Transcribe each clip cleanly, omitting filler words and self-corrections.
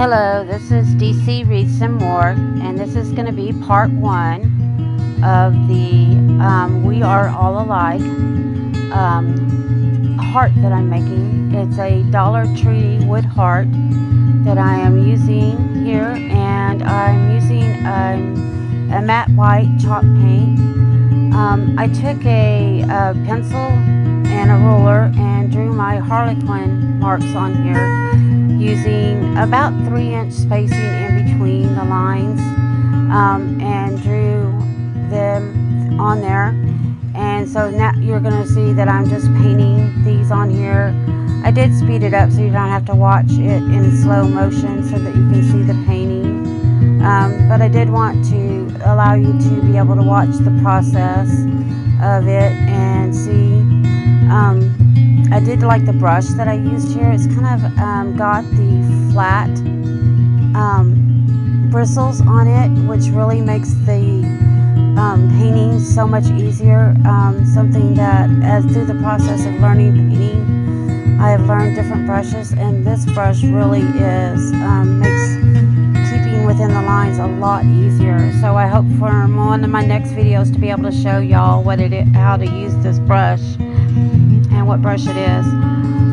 Hello, this is DC Reads Some More, and this is going to be part one of the We Are All Alike heart that I'm making. It's a Dollar Tree wood heart that I am using here, and I'm using a matte white chalk paint. I took a pencil and a ruler and drew my harlequin marks on here, using about 3-inch spacing in between the lines, and drew them on there. And so now you're going to see that I'm just painting these on here. I did speed it up so you don't have to watch it in slow motion so that you can see the painting, but I did want to allow you to be able to watch the process of it and see. I did like the brush that I used here. It's kind of got the flat bristles on it, which really makes the painting so much easier. Something that, as through the process of learning painting, I have learned different brushes, and this brush really makes keeping within the lines a lot easier. So I hope for one of my next videos to be able to show y'all how to use this brush and what brush it is.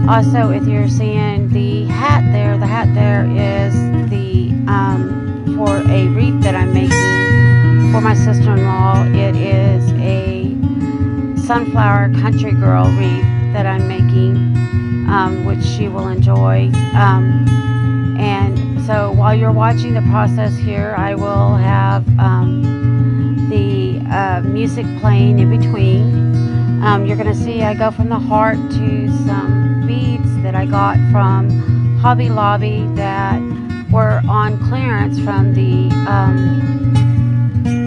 Also, if you're seeing the hat there is the for a wreath that I'm making for my sister-in-law. It is a sunflower country girl wreath that I'm making, which she will enjoy. And so while you're watching the process here, I will have the music playing in between. You're going to see I go from the heart to some beads that I got from Hobby Lobby that were on clearance from the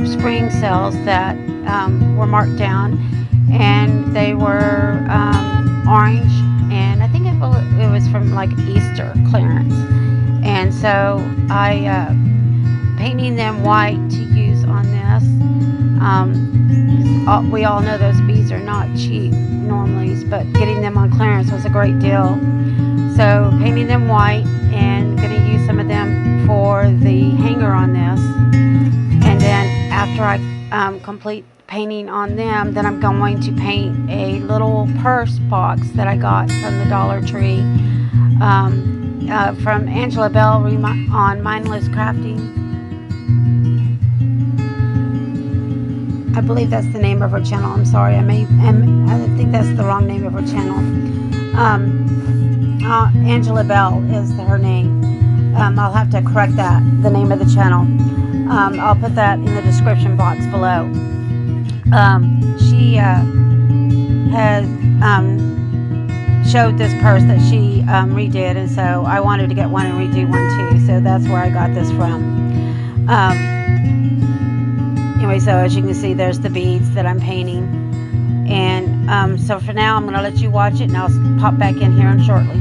spring sales that were marked down, and they were orange, and I think it was from like Easter clearance. And so I painting them white to use on this. We all know those beads are not cheap normally, but getting them on clearance was a great deal. So painting them white, and going to use some of them for the hanger on this. And then after I complete painting on them, then I'm going to paint a little purse box that I got from the Dollar Tree, from Angela Bell on Mindless Crafting. I believe that's the name of her channel. I'm sorry, I think that's the wrong name of her channel. Angela Bell is her name. I'll have to correct that, the name of the channel. I'll put that in the description box below. She has showed this purse that she redid, and so I wanted to get one and redo one too. So that's where I got this from. Anyway, so as you can see, there's the beads that I'm painting. And so for now, I'm going to let you watch it, and I'll pop back in here shortly.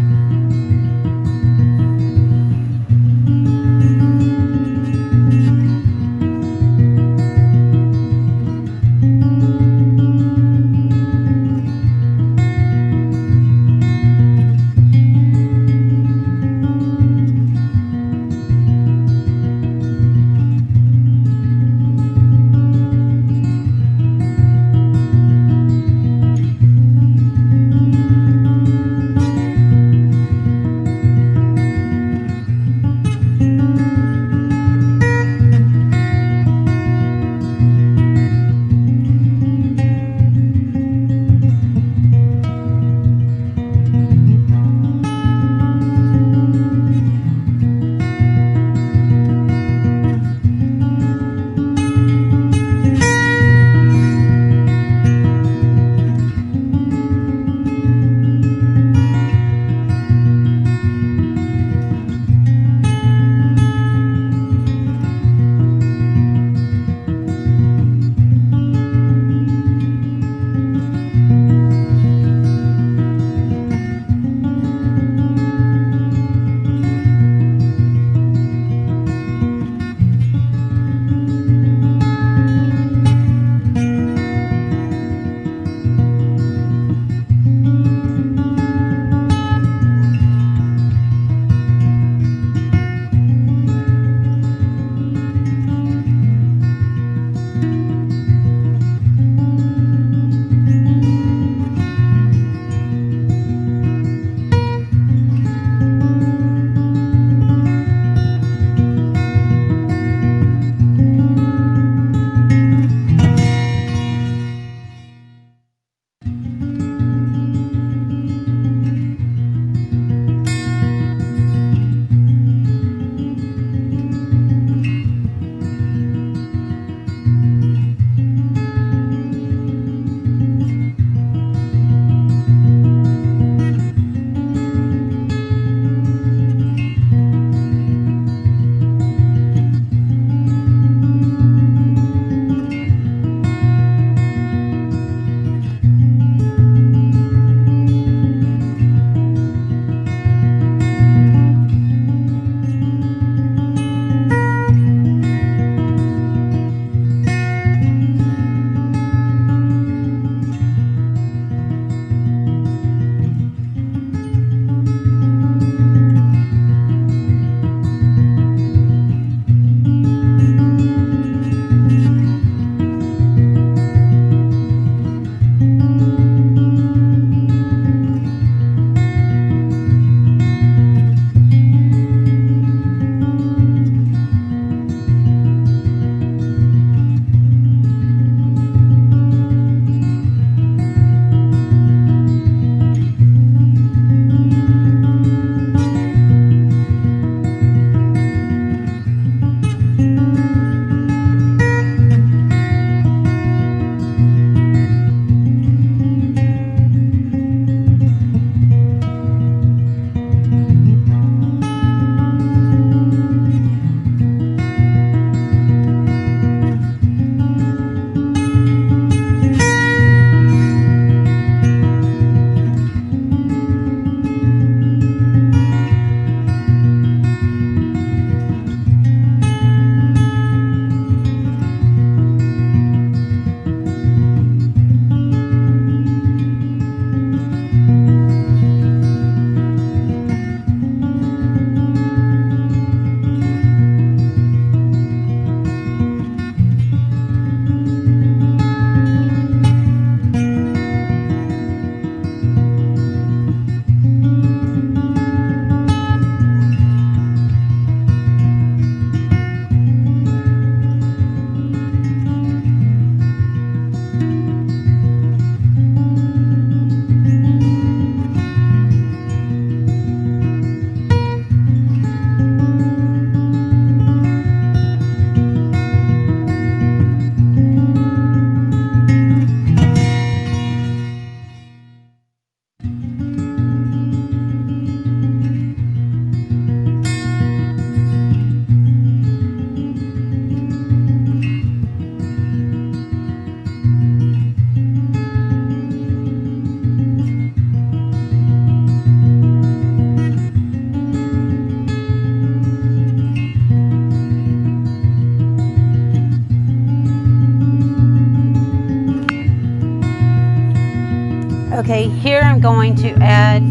Okay, here I'm going to add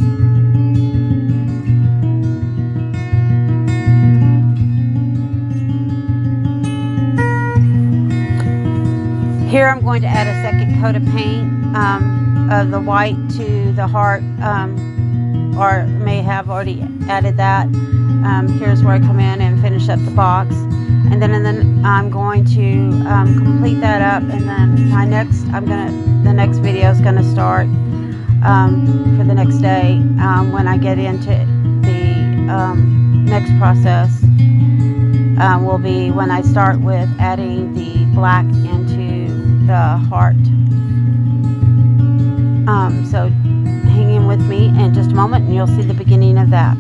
a second coat of paint of the white to the heart, or may have already added that. Here's where I come in and finish up the box, and then I'm going to complete that up, and then the next video is gonna start for the next day when I get into the next process. Will be when I start with adding the black into the heart. So hang in with me in just a moment and you'll see the beginning of that.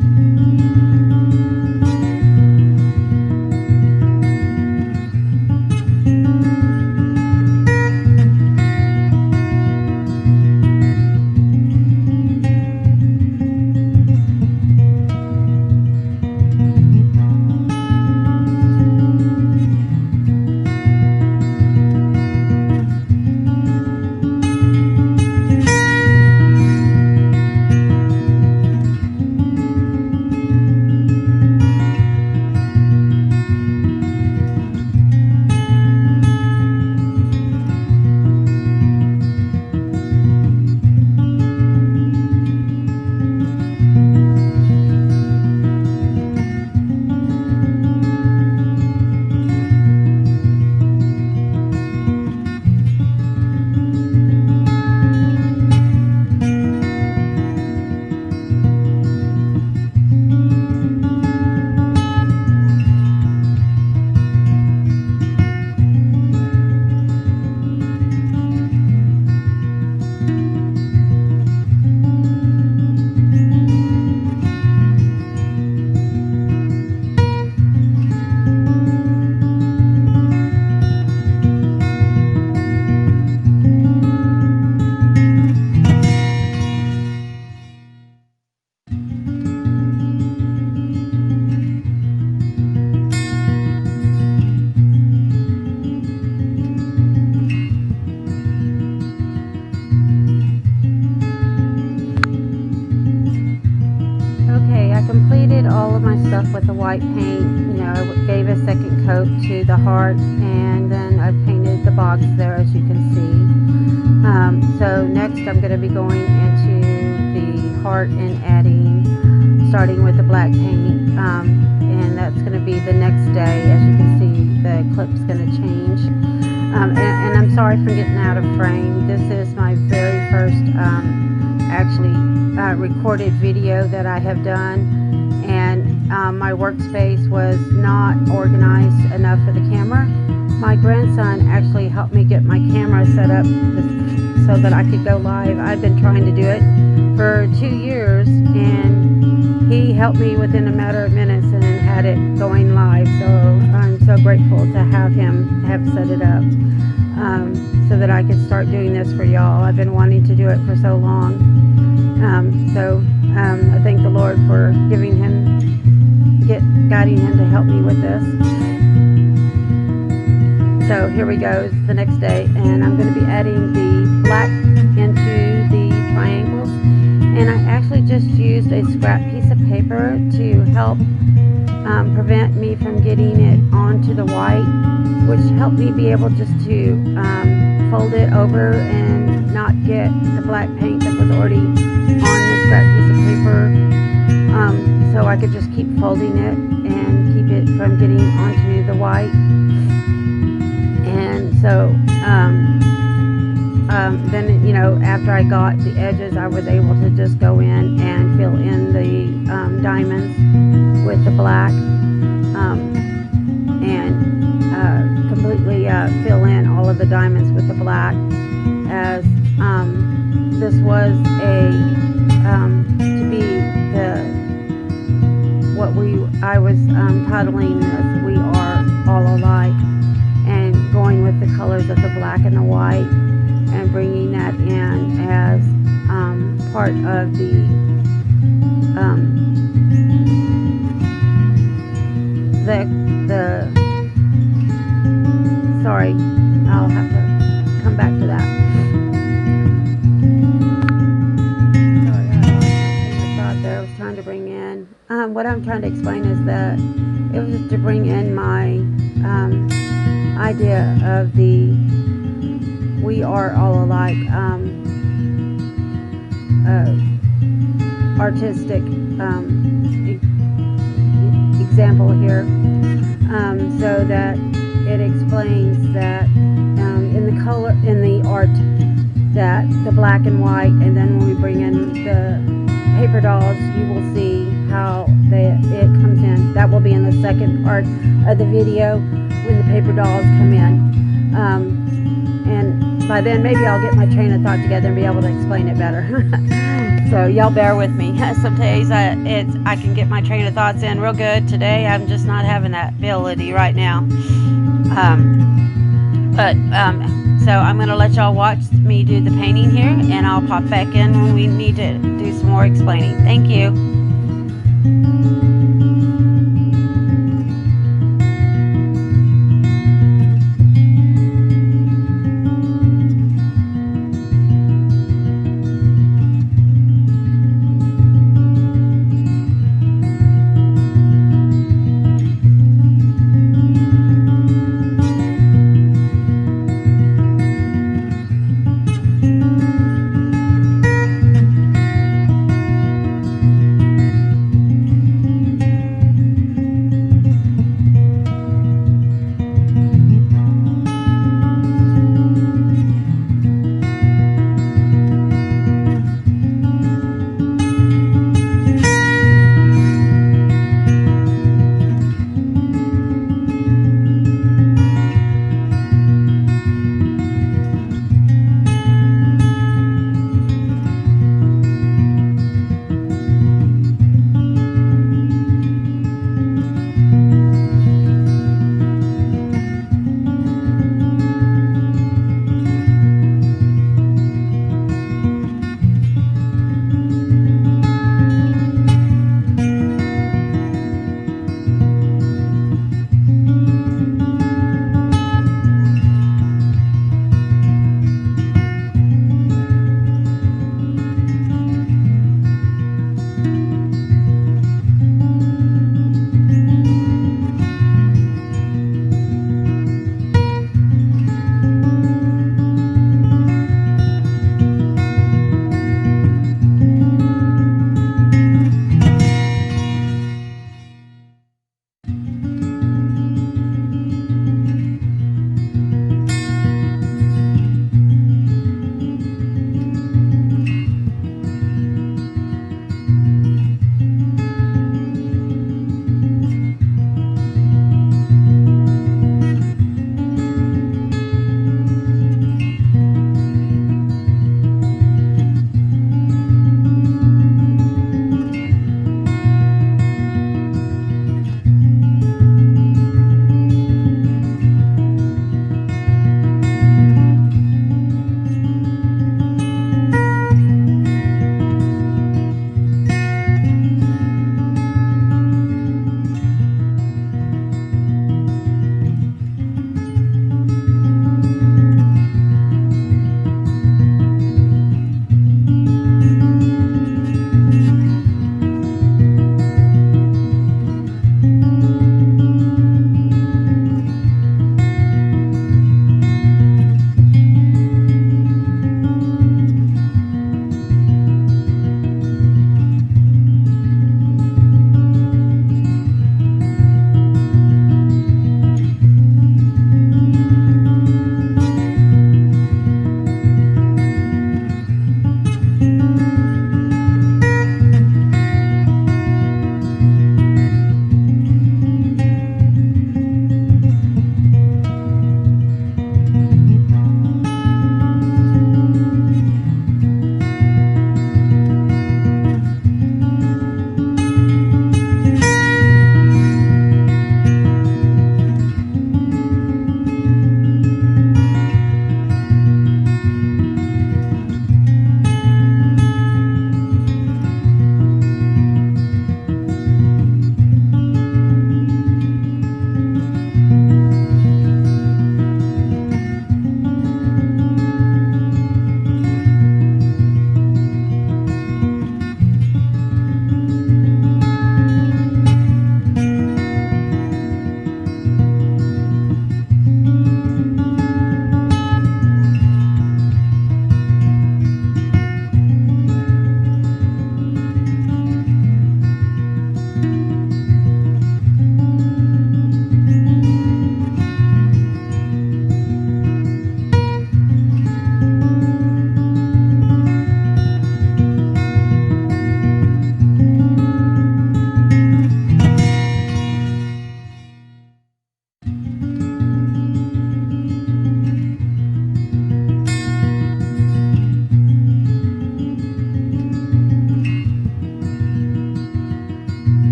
Completed all of my stuff with the white paint. You know, I gave a second coat to the heart, and then I painted the box there, as you can see. So next I'm going to be going into the heart and starting with the black paint, and that's going to be the next day. As you can see, the clip's going to change. And I'm sorry for getting out of frame. This is my very first recorded video that I have done, and my workspace was not organized enough for the camera. My grandson actually helped me get my camera set up so that I could go live. I've been trying to do it for 2 years, and he helped me within a matter of minutes and had it going live. So I'm so grateful to have him set it up so that I could start doing this for y'all. I've been wanting to do it for so long. I thank the Lord for guiding him to help me with this. So here we go, it's the next day, and I'm going to be adding the black into the triangles. And I actually just used a scrap piece of paper to help prevent me from getting it onto the white, which helped me be able just to fold it over and not get the black paint that was already on the scrap piece of paper. So I could just keep folding it and keep it from getting onto the white. And so then, you know, after I got the edges, I was able to just go in and fill in the diamonds with the black, and completely fill in all of the diamonds with the black, as this was to be I was titling this "We Are All Alike," and going with the colors of the black and the white, and bringing that in as part of the sorry, I'll have to come back to that. I'm trying to explain is that it was just to bring in my idea of the we are all alike artistic example here, so that it explains that in the color, in the art, that the black and white, and then when we bring in the paper dolls, you will see how it comes in. That will be in the second part of the video when the paper dolls come in. And by then maybe I'll get my train of thought together and be able to explain it better. So y'all bear with me. Some days I can get my train of thoughts in real good. Today I'm just not having that ability right now. So I'm going to let y'all watch me do the painting here, and I'll pop back in when we need to do some more explaining. Thank you.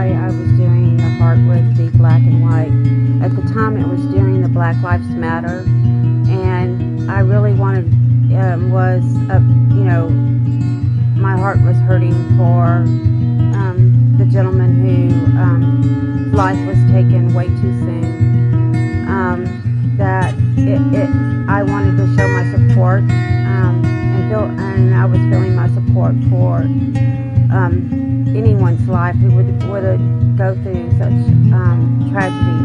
why I was doing the heart with the black and white. At the time, it was during the Black Lives Matter, and I really wanted, you know, my heart was hurting for the gentleman whose life was taken way too soon. That I wanted to show my support, and I was feeling my support for anyone's life who would go through such tragedy.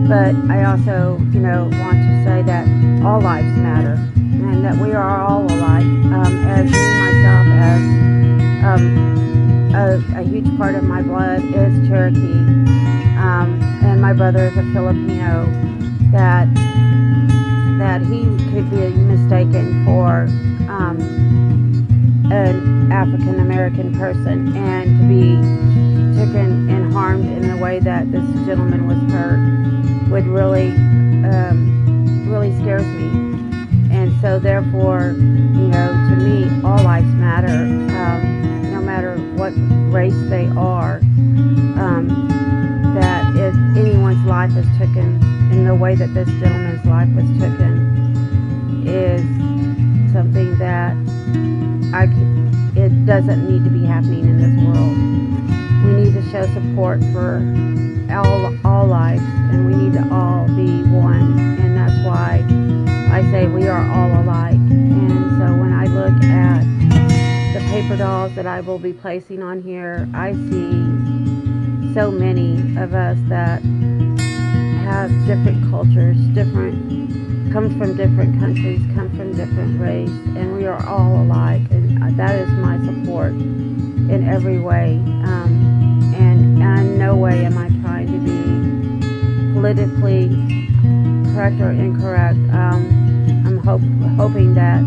But I also, want to say that all lives matter, and that we are all alike. As me myself, as a huge part of my blood is Cherokee, and my brother is a Filipino. That he could be mistaken for an African American person, and to be taken and harmed in the way that this gentleman was hurt would really scares me. And so therefore, to me, all lives matter, no matter what race they are. That if anyone's life is taken in the way that this gentleman's life was taken is something that it doesn't need to be happening in this world. We need to show support for all lives, and we need to all be one, and that's why I say we are all alike. And so when I look at the paper dolls that I will be placing on here, I see so many of us that have different cultures, come from different countries, come from different race, and we are all alike, and that is my support in every way. And in no way am I trying to be politically correct or incorrect. I'm hoping that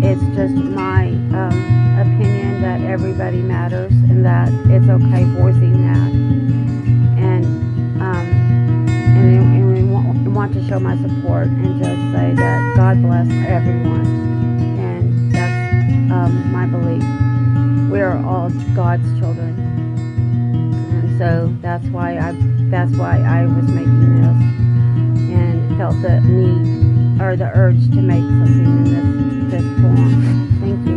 it's just my opinion that everybody matters, and that it's okay voicing that. And we want to show my support and just say that God bless everyone, and that's my belief. We are all God's children, and so that's why I was making this, and felt the need or the urge to make something in this form. Thank you.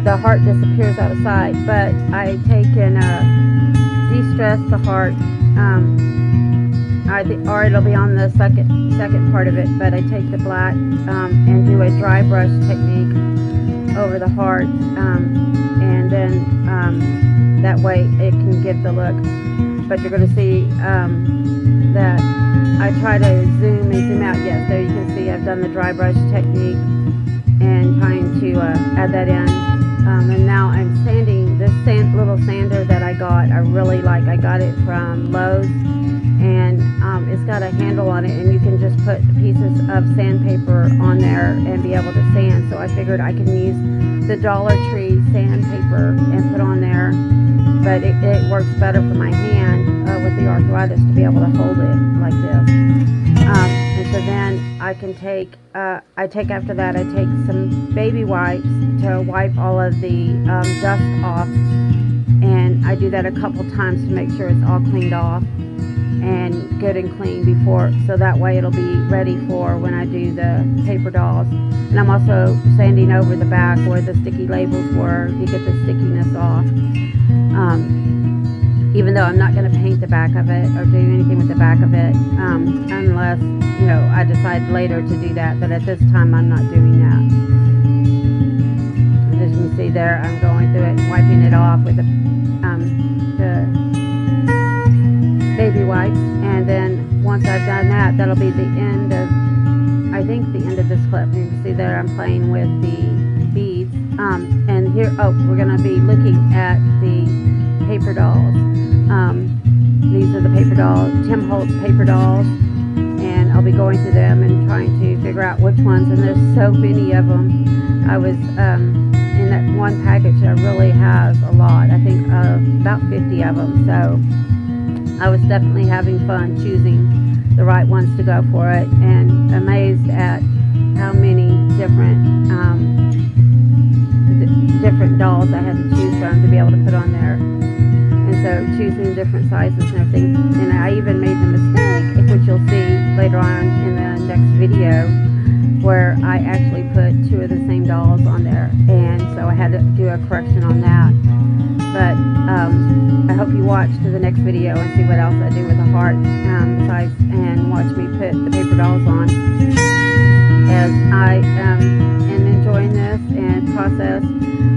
The heart disappears out of sight, but I take and de-stress the heart, or it'll be on the second part of it, but I take the black and do a dry brush technique over the heart, and then that way it can give the look. But you're going to see that I try to zoom and zoom out. Yes, there you can see I've done the dry brush technique and trying to add that in. And now I'm sanding this little sander that I got. I really like. I got it from Lowe's, and it's got a handle on it, and you can just put pieces of sandpaper on there and be able to sand. So I figured I can use the Dollar Tree sandpaper and put on there, but it works better for my hand with the arthritis to be able to hold it like this. And so then I can take, after that, I take some baby wipes to wipe all of the dust off, and I do that a couple times to make sure it's all cleaned off and good and clean before, so that way it'll be ready for when I do the paper dolls. And I'm also sanding over the back where the sticky labels were to get the stickiness off. even though I'm not going to paint the back of it or do anything with the back of it, unless, you know, I decide later to do that. But at this time, I'm not doing that. As you can see there, I'm going through it and wiping it off with the baby wipes. And then once I've done that, that'll be the end of, I think, the end of this clip. You can see there I'm playing with the beads. And here, we're going to be looking at the paper dolls. These are the paper dolls, Tim Holtz paper dolls, and I'll be going through them and trying to figure out which ones, and there's so many of them. I was in that one package that really has a lot, I think about 50 of them, so I was definitely having fun choosing the right ones to go for it, and amazed at how many different dolls I had to choose from to be able to put on there. And so choosing different sizes and everything, and I even made the mistake, which you'll see later on in the next video, where I actually put 2 of the same dolls on there, and so I had to do a correction on that. But I hope you watch to the next video and see what else I do with the heart besides, and watch me put the paper dolls on, as I am enjoying this and process.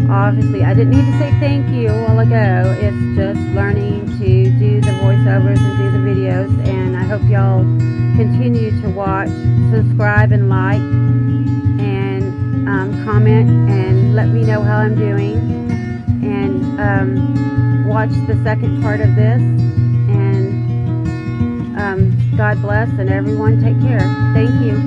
Obviously, I didn't need to say thank you a while ago. It's just learning to do the voiceovers and do the videos, and I hope y'all continue to watch, subscribe, and like, and comment, and let me know how I'm doing, and watch the second part of this, and God bless, and everyone take care. Thank you.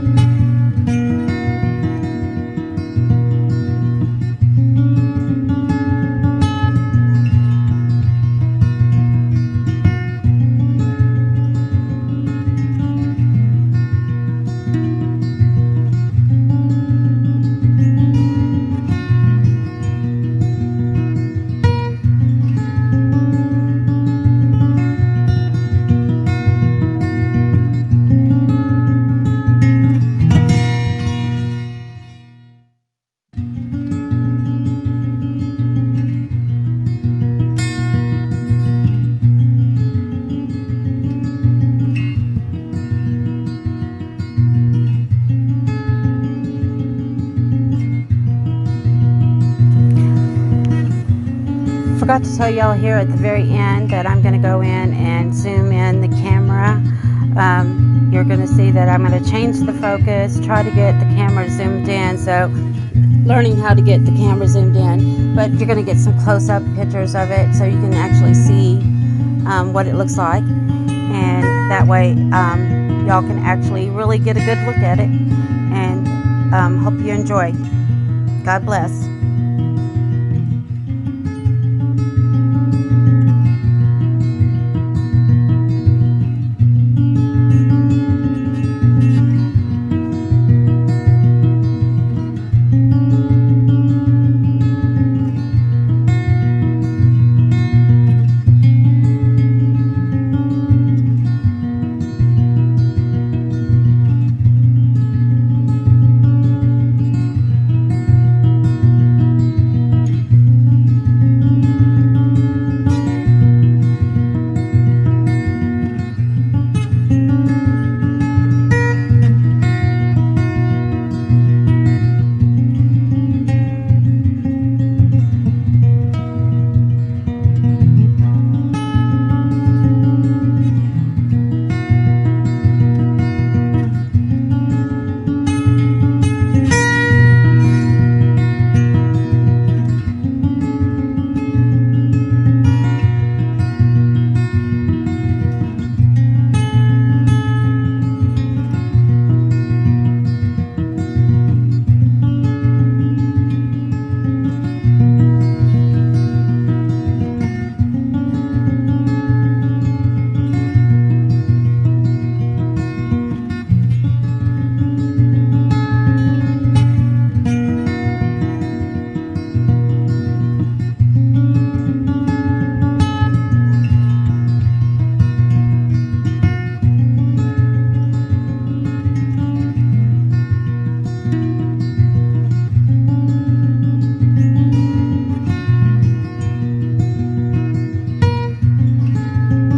Forgot to tell y'all here at the very end that I'm going to go in and zoom in the camera. You're going to see that I'm going to change the focus, try to get the camera zoomed in, so learning how to get the camera zoomed in, but you're going to get some close-up pictures of it so you can actually see what it looks like, and that way y'all can actually really get a good look at it, and hope you enjoy. God bless.